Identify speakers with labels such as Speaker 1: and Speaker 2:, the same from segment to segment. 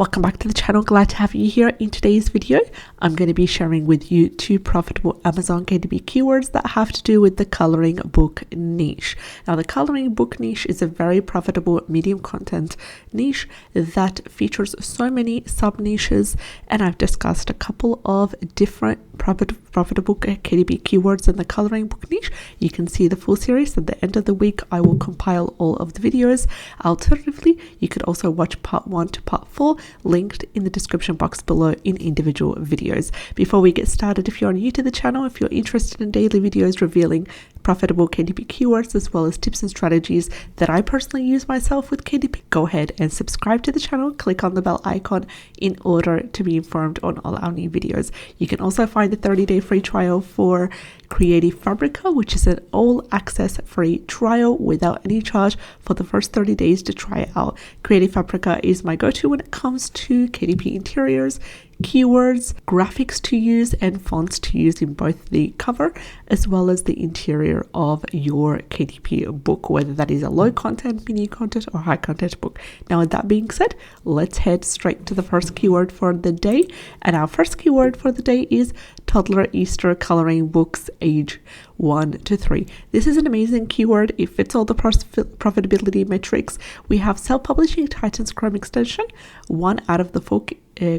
Speaker 1: Welcome back to the channel. Glad to have you here. In today's video, I'm going to be sharing with you 2 profitable Amazon KDP keywords that have to do with the coloring book niche. Now, the coloring book niche is a very profitable medium content niche that features so many sub niches, and I've discussed a couple of different profitable KDP keywords in the coloring book niche. You can see the full series at the end of the week. I will compile all of the videos. Alternatively, you could also watch part 1 to part 4 linked in the description box below in individual videos. Before we get started, if you're new to the channel, if you're interested in daily videos revealing profitable KDP keywords as well as tips and strategies that I personally use myself with KDP, go ahead and subscribe to the channel. Click on the bell icon in order to be informed on all our new videos. You can also find the 30-day free trial for Creative Fabrica, which is an all-access free trial without any charge for the first 30 days to try it out. Creative Fabrica is my go-to when it comes to KDP interiors, keywords, graphics to use, and fonts to use in both the cover as well as the interior of your KDP book, whether that is a low content, mini content, or high content book. Now, with that being said, let's head straight to the first keyword for the day. And our first keyword for the day is toddler Easter coloring books age 1 to 3. This is an amazing keyword. It fits all the profitability metrics. We have self-publishing Titans Chrome extension, one out of the 4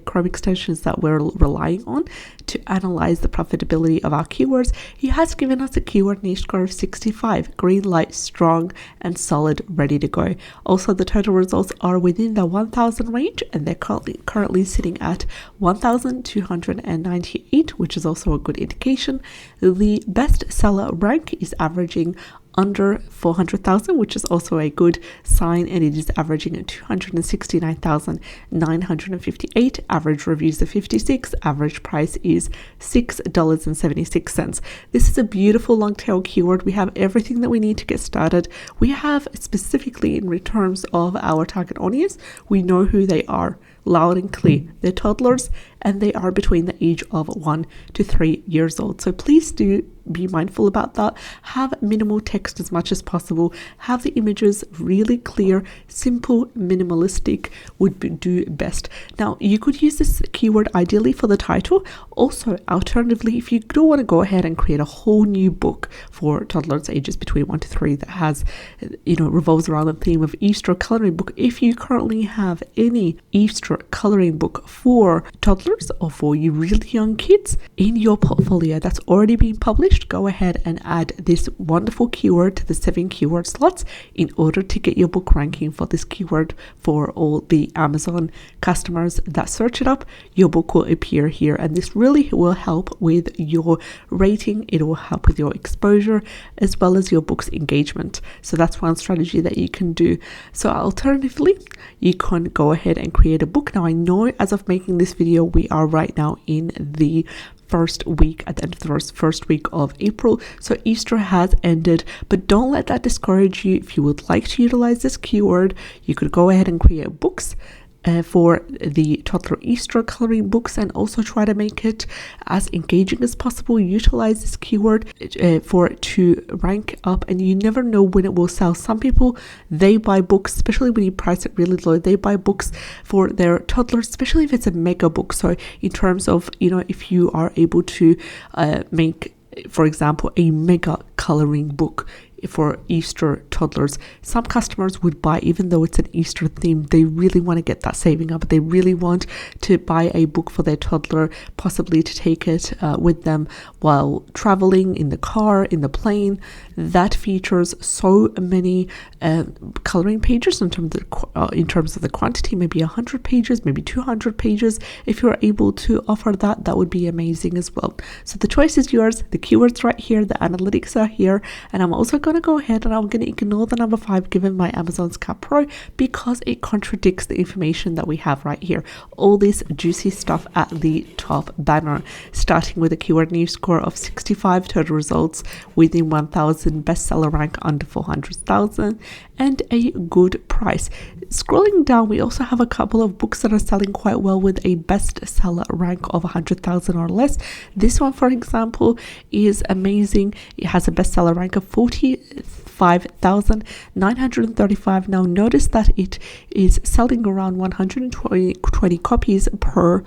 Speaker 1: Chrome extensions that we're relying on to analyze the profitability of our keywords. He has given us a keyword niche score of 65, green light, strong and solid, ready to go. Also, the total results are within the 1,000 range, and they're currently sitting at 1,298, which is also a good indication. The best seller rank is averaging under 400,000, which is also a good sign, and it is averaging at 269,958. Average reviews of 56. Average price is $6.76. This is a beautiful long tail keyword. We have everything that we need to get started. We have specifically in terms of our target audience, we know who they are loud and clear. They're toddlers and they are between the age of 1 to 3 years old. So please do be mindful about that. Have minimal text as much as possible. Have the images really clear, simple, minimalistic would do best. Now, you could use this keyword ideally for the title. Also, alternatively, if you do want to go ahead and create a whole new book for toddlers ages between 1 to 3 that has, revolves around the theme of Easter coloring book. If you currently have any Easter coloring book for toddlers or for you really young kids in your portfolio that's already been published, go ahead and add this wonderful keyword to the 7 keyword slots in order to get your book ranking for this keyword for all the Amazon customers that search it up. Your book will appear here, and this really will help with your rating. It will help with your exposure as well as your book's engagement. So that's one strategy that you can do. So alternatively, you can go ahead and create a book. Now, I know as of making this video, we are right now in the first week, at the end of the first week of April. So Easter has ended, but don't let that discourage you. If you would like to utilize this keyword, you could go ahead and create books for the toddler Easter coloring books and also try to make it as engaging as possible. Utilize this keyword for it to rank up, and you never know when it will sell. Some people, they buy books, especially when you price it really low, they buy books for their toddlers, especially if it's a mega book. So in terms of, if you are able to make, for example, a mega coloring book for Easter toddlers, some customers would buy, even though it's an Easter theme, they really want to get that saving up. They really want to buy a book for their toddler, possibly to take it with them while traveling in the car, in the plane. That features so many coloring pages in terms of the quantity, maybe 100 pages, maybe 200 pages. If you're able to offer that, that would be amazing as well. So the choice is yours. The keywords right here, the analytics are here, and I'm also going to go ahead and I'm going to ignore the number 5 given by Amazon Scout Pro because it contradicts the information that we have right here. All this juicy stuff at the top banner, starting with a keyword niche score of 65, total results within 1,000, bestseller rank under 400,000, and a good price. Scrolling down, we also have a couple of books that are selling quite well with a bestseller rank of 100,000 or less. This one, for example, is amazing. It has a bestseller rank of 45 5,935. Now notice that it is selling around 120 copies per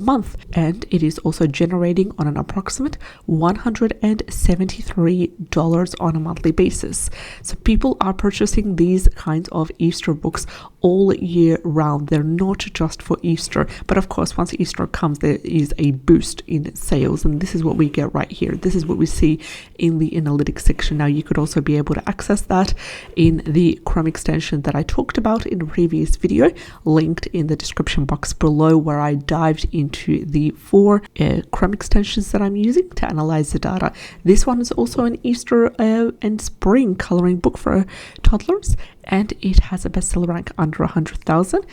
Speaker 1: month, and it is also generating on an approximate $173 on a monthly basis. So people are purchasing these kinds of Easter books all year round. They're not just for Easter, but of course once Easter comes there is a boost in sales, and this is what we get right here. This is what we see in the analytics section. Now you could also be able to access that in the Chrome extension that I talked about in a previous video, linked in the description box below, where I dived into the 4 Chrome extensions that I'm using to analyze the data. This one is also an Easter and spring coloring book for toddlers, and it has a bestseller rank under 100,000,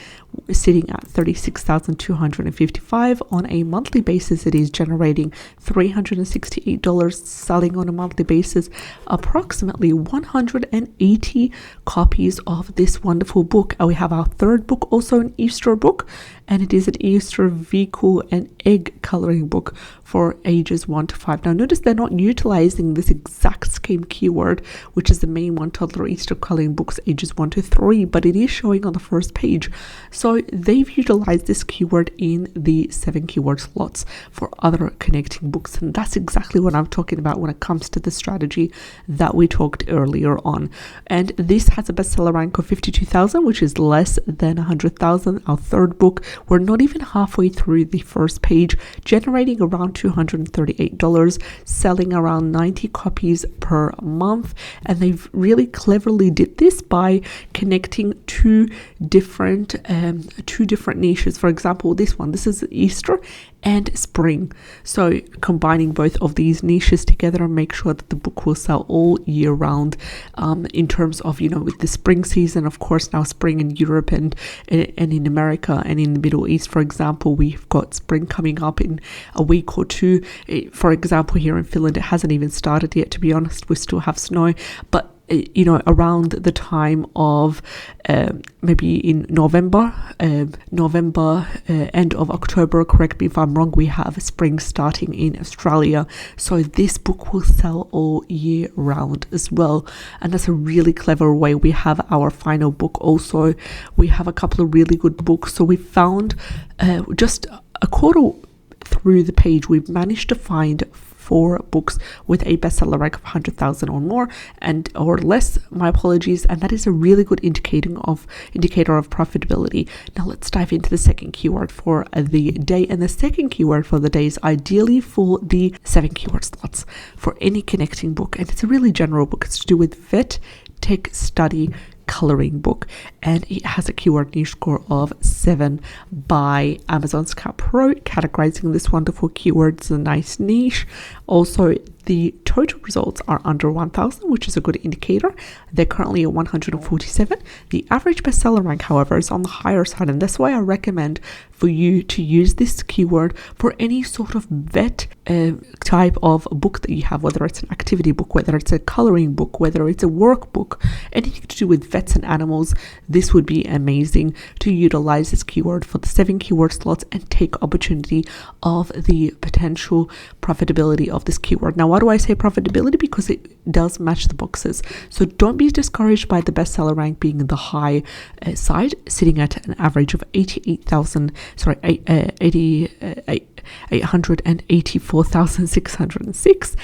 Speaker 1: sitting at 36,255. On a monthly basis, it is generating $368, selling on a monthly basis approximately 180 copies of this wonderful book. And we have our third book, also an Easter book, and it is an Easter vehicle and egg coloring book for ages 1 to 5. Now notice they're not utilizing this exact same keyword, which is the main one, toddler Easter coloring books ages 1 to 3, but it is showing on the first page. So they've utilized this keyword in the 7 keyword slots for other connecting books, and that's exactly what I'm talking about when it comes to the strategy that we talked earlier on. And this has a bestseller rank of 52,000, which is less than 100,000. Our third book, we're not even halfway through the first page, generating around $238, selling around 90 copies per month. And they've really cleverly did this by connecting two different niches. For example, this is Easter and spring, so combining both of these niches together and make sure that the book will sell all year round. In terms of, with the spring season, of course, now spring in Europe and in America and in the Middle East, for example, we've got spring coming up in a week or two. For example, here in Finland, it hasn't even started yet, to be honest. We still have snow, but around the time of maybe in November, end of October, correct me if I'm wrong, we have spring starting in Australia. So this book will sell all year round as well. And that's a really clever way. We have our final book also. We have a couple of really good books. So we found just a quarter through the page, we've managed to find 4 books with a bestseller rank of 100,000 or more, or less, my apologies, and that is a really good indicator of profitability. Now let's dive into the second keyword for the day, and the second keyword for the day is ideally for the 7 keyword slots for any connecting book, and it's a really general book. It's to do with vet tech study coloring book, and it has a keyword niche score of 7 by Amazon Scout Pro, categorizing this wonderful keyword as a nice niche. Also, the total results are under 1,000, which is a good indicator. They're currently at 147. The average bestseller rank, however, is on the higher side, and that's why I recommend for you to use this keyword for any sort of vet type of book that you have, whether it's an activity book, whether it's a coloring book, whether it's a workbook, anything to do with vets and animals. This would be amazing to utilize this keyword for the 7 keyword slots and take opportunity of the potential profitability of this keyword. Now, why do I say profitability? Because it does match the boxes. So don't be discouraged by the bestseller rank being in the high side, sitting at an average of 884,606.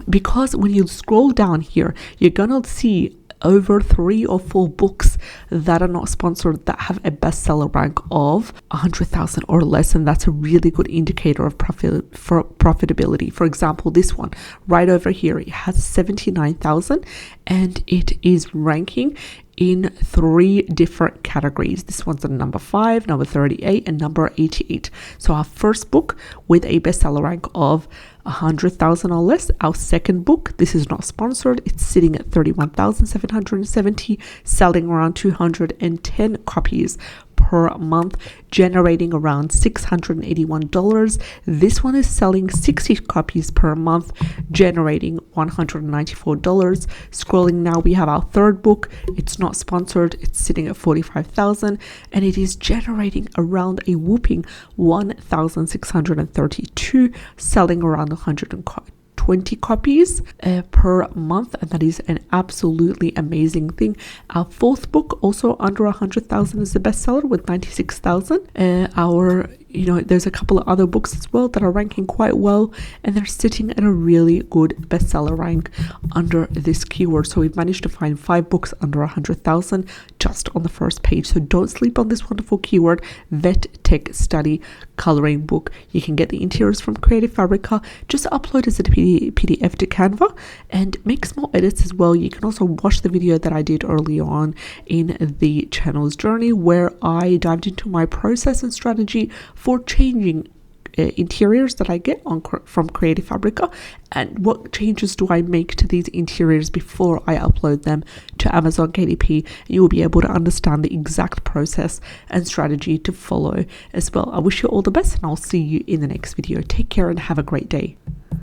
Speaker 1: Because when you scroll down here, you're gonna see over 3 or 4 books that are not sponsored that have a bestseller rank of 100,000 or less, and that's a really good indicator of profitability. For example, this one right over here, it has 79,000 and it is ranking in 3 different categories. This one's at number 5, number 38, and number 88. So our first book with a bestseller rank of 100,000 or less. Our second book, this is not sponsored, it's sitting at 31,770, selling around 210 copies per month, generating around $681. This one is selling 60 copies per month, generating $194. Scrolling now, we have our third book. It's not sponsored, it's sitting at 45,000, and it is generating around a whooping 1,632, selling around 120 20 copies per month, and that is an absolutely amazing thing. Our fourth book, also under 100,000, is the bestseller with 96,000. There's a couple of other books as well that are ranking quite well, and they're sitting at a really good bestseller rank under this keyword. So we've managed to find 5 books under 100,000 just on the first page. So don't sleep on this wonderful keyword, Vet Tech Study Coloring Book. You can get the interiors from Creative Fabrica. Just upload as a PDF to Canva and make small edits as well. You can also watch the video that I did early on in the channel's journey, where I dived into my process and strategy for changing interiors that I get from Creative Fabrica, and what changes do I make to these interiors before I upload them to Amazon KDP. You will be able to understand the exact process and strategy to follow as well. I wish you all the best, and I'll see you in the next video. Take care and have a great day.